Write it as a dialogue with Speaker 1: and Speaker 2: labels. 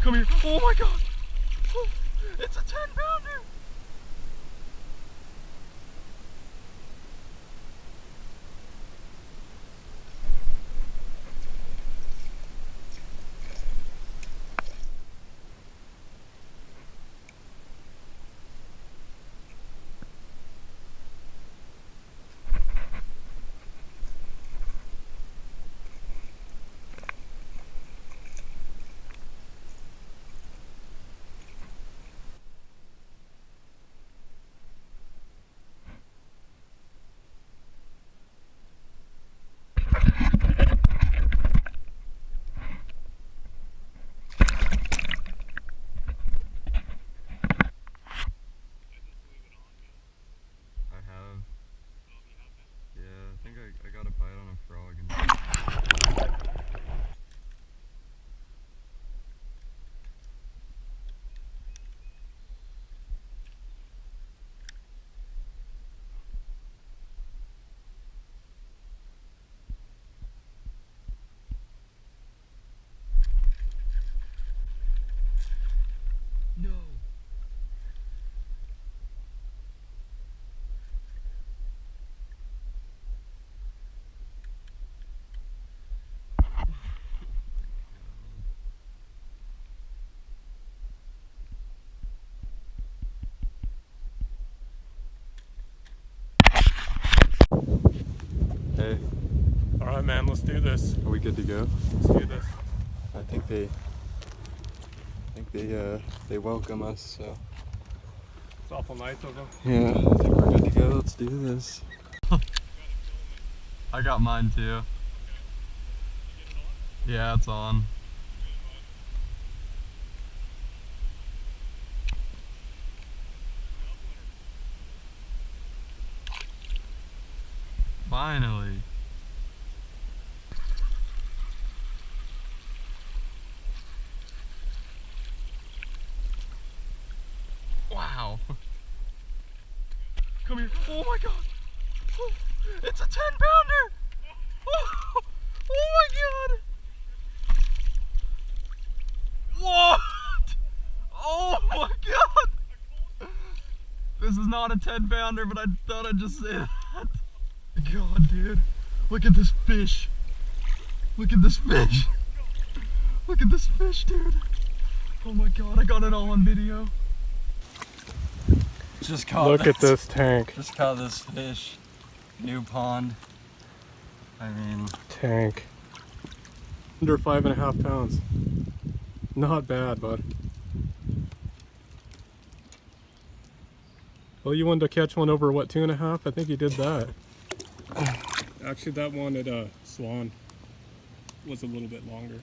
Speaker 1: Come here. Oh my god. Oh, it's a 10-pounder. I got a bite on a frog. No. Hey.
Speaker 2: Alright man, let's do this.
Speaker 1: Are we good to go?
Speaker 2: Let's do this.
Speaker 1: I think they welcome us, so.
Speaker 2: It's awful nice of them.
Speaker 1: Yeah, I think we're good to go. Let's do this. I got mine too. Yeah, it's on. Finally. Wow. Come here. Oh my god. Oh, it's a 10-pounder. Oh, oh my god. What? Oh my god. This is not a 10-pounder, but I thought I'd just say that. God, dude. Look at this fish. Look at this fish. Look at this fish, dude. Oh my god, I got it all on video. Just caught
Speaker 2: Look at this tank.
Speaker 1: Just caught this fish. New pond. I mean,
Speaker 2: Tank. Under 5.5 pounds. Not bad, bud. Well, you wanted to catch one over, what, 2.5? I think you did that. Actually, that one at Swan was a little bit longer.